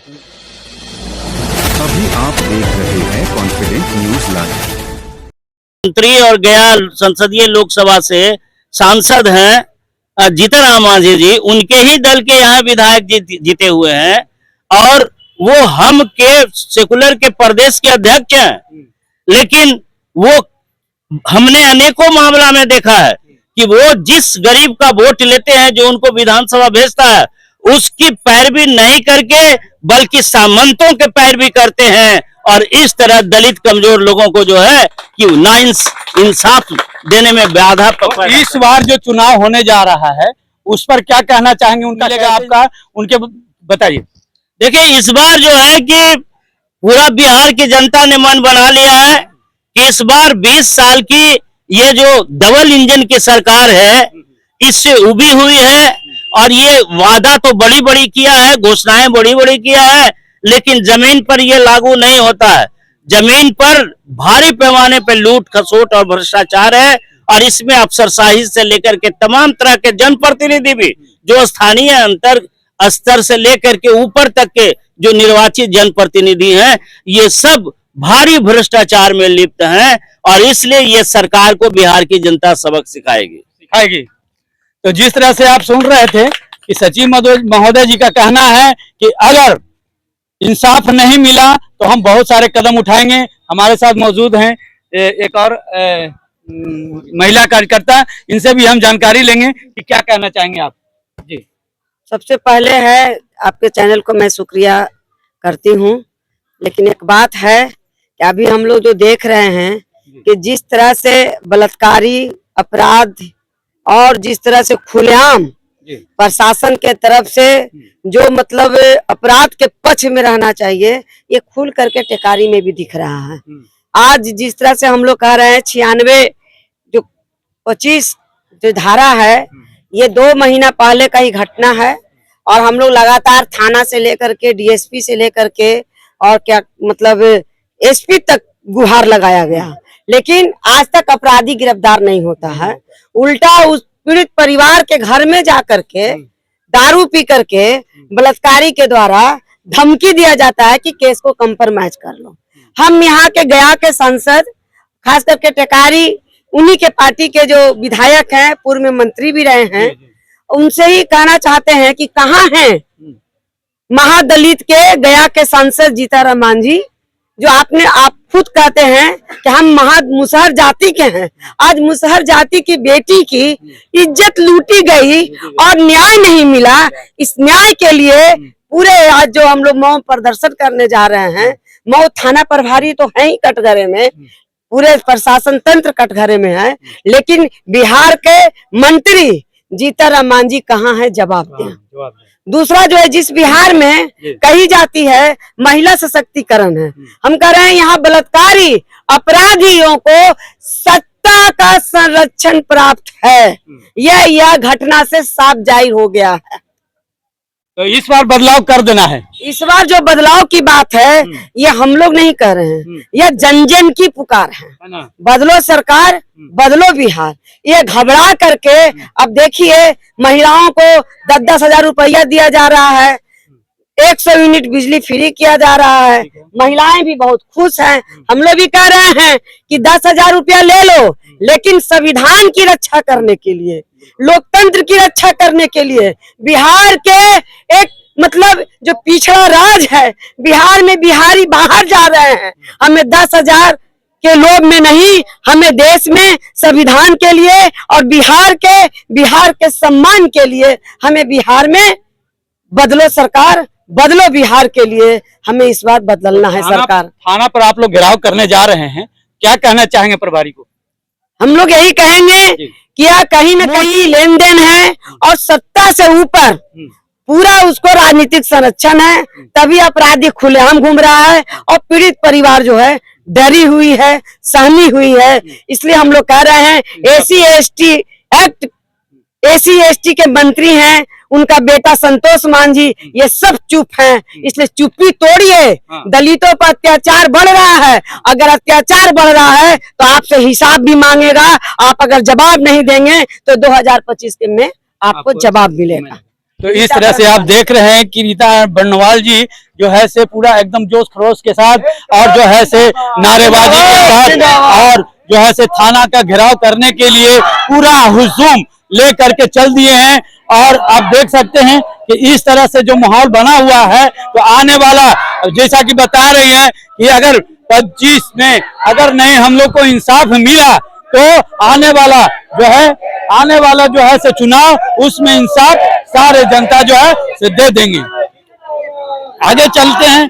अभी आप देख रहे हैं कॉन्फिडेंट न्यूज लाइव। मंत्री और गया संसदीय लोकसभा से सांसद हैं जीतनराम मांझी जी, उनके ही दल के यहाँ विधायक जीते हुए हैं और वो हम के सेकुलर के प्रदेश के अध्यक्ष हैं। लेकिन वो हमने अनेकों मामला में देखा है कि वो जिस गरीब का वोट लेते हैं, जो उनको विधानसभा भेजता है, उसकी पैरवी नहीं करके बल्कि सामंतों के पैरवी करते हैं और इस तरह दलित कमजोर लोगों को जो है कि ना इंसाफ देने में बाधा। इस बार जो चुनाव होने जा रहा है उस पर क्या कहना चाहेंगे? उनका लेगा आपका, उनके बताइए। देखिए, इस बार जो है कि पूरा बिहार की जनता ने मन बना लिया है कि इस बार 20 साल की ये जो डबल इंजन की सरकार है, इससे उबी हुई है और ये वादा तो बड़ी बड़ी किया है, घोषणाएं बड़ी बड़ी किया है, लेकिन जमीन पर ये लागू नहीं होता है। जमीन पर भारी पैमाने पर लूट खसोट और भ्रष्टाचार है और इसमें अफसरशाही से लेकर के तमाम तरह के जनप्रतिनिधि भी, जो स्थानीय अंतर स्तर से लेकर के ऊपर तक के जो निर्वाचित जनप्रतिनिधि हैं, ये सब भारी भ्रष्टाचार में लिप्त हैं और इसलिए ये सरकार को बिहार की जनता सबक सिखाएगी। तो जिस तरह से आप सुन रहे थे कि सचिव महोदय जी का कहना है कि अगर इंसाफ नहीं मिला तो हम बहुत सारे कदम उठाएंगे। हमारे साथ मौजूद हैं एक और महिला कार्यकर्ता, इनसे भी हम जानकारी लेंगे कि क्या कहना चाहेंगे आप जी। सबसे पहले है आपके चैनल को मैं शुक्रिया करती हूँ, लेकिन एक बात है कि अभी हम लोग जो देख रहे हैं कि जिस तरह से बलात्कारी अपराध और जिस तरह से खुलेआम प्रशासन के तरफ से जो मतलब अपराध के पक्ष में रहना चाहिए, ये खुल करके टेकारी में भी दिख रहा है। आज जिस तरह से हम लोग कह रहे हैं 96 जो 25 जो धारा है, ये 2 महीना पहले का ही घटना है और हम लोग लगातार थाना से लेकर के डीएसपी से लेकर के और क्या मतलब एसपी तक गुहार लगाया गया, लेकिन आज तक अपराधी गिरफ्तार नहीं होता है। उल्टा उस पीड़ित परिवार के घर में जाकर के दारू पी करके बलात्कारी के द्वारा धमकी दिया जाता है कि केस को कंप्रोमाइज कर लो। हम यहाँ के गया के सांसद, खास करके टेकारी, उन्हीं के पार्टी के जो विधायक हैं, पूर्व में मंत्री भी रहे हैं, उनसे ही कहना चाहते हैं कि कहाँ हैं महादलित के गया के सांसद जीतनराम मांझी, जो आप खुद कहते हैं कि हम मुसहर जाति के हैं। आज मुसहर जाति की बेटी की इज्जत लूटी गई और न्याय नहीं मिला। इस न्याय के लिए पूरे आज जो हम लोग मौन प्रदर्शन करने जा रहे हैं, मऊ थाना प्रभारी तो है ही कटघरे में, पूरे प्रशासन तंत्र कटघरे में है, लेकिन बिहार के मंत्री जीतनराम मांझी कहाँ है? जवाब दें। दूसरा जो है, जिस बिहार में कही जाती है महिला सशक्तिकरण है, हम कह रहे हैं यहाँ बलात्कारी अपराधियों को सत्ता का संरक्षण प्राप्त है। यह घटना से साफ जाहिर हो गया है। तो इस बार बदलाव कर देना है। इस बार जो बदलाव की बात है, ये हम लोग नहीं कर रहे हैं, यह जन जन की पुकार है। बदलो सरकार, बदलो बिहार। ये घबरा करके अब देखिए, महिलाओं को 10-10 हजार रुपया दिया जा रहा है, 100 यूनिट बिजली फ्री किया जा रहा है। महिलाएं भी बहुत खुश हैं। हम लोग भी कह रहे हैं कि 10,000 रुपया ले लो, लेकिन संविधान की रक्षा करने के लिए, लोकतंत्र की रक्षा करने के लिए, बिहार के एक मतलब जो पिछड़ा राज है, बिहार में बिहारी बाहर जा रहे हैं। हमें 10,000 के लोभ में नहीं, हमें देश में संविधान के लिए और बिहार के सम्मान के लिए हमें बिहार में बदलो सरकार, बदलो बिहार के लिए हमें इस बार बदलना है। सरकार थाना पर आप लोग घेराव करने जा रहे हैं, क्या कहना चाहेंगे प्रभारी को? हम लोग यही कहेंगे कि यह कहीं न कहीं लेन देन है और सत्ता से ऊपर पूरा उसको राजनीतिक संरक्षण है, तभी अपराधी खुलेआम घूम रहा है और पीड़ित परिवार जो है डरी हुई है, सहमी हुई है। इसलिए हम लोग कह रहे हैं एसी एसटी के मंत्री हैं, उनका बेटा संतोष मांझी, ये सब चुप हैं। इसलिए चुप्पी तोड़िए। दलितों पर अत्याचार बढ़ रहा है, अगर अत्याचार बढ़ रहा है तो आपसे हिसाब भी मांगेगा। आप अगर जवाब नहीं देंगे तो 2025 में आपको जवाब मिलेगा। तो इस तरह से आप देख रहे हैं कि रीता बर्नवाल जी जो है से पूरा एकदम जोश खरोश के साथ और जो है से नारेबाजी के साथ और जो है से थाना का घेराव करने के लिए पूरा हुजूम ले करके चल दिए हैं। और आप देख सकते हैं कि इस तरह से जो माहौल बना हुआ है, तो आने वाला जैसा कि बता रही है कि अगर 25 में अगर नहीं हम लोग को इंसाफ मिला तो आने वाला जो है से चुनाव उसमें इंसाफ सारे जनता जो है से दे देंगे। आगे चलते हैं।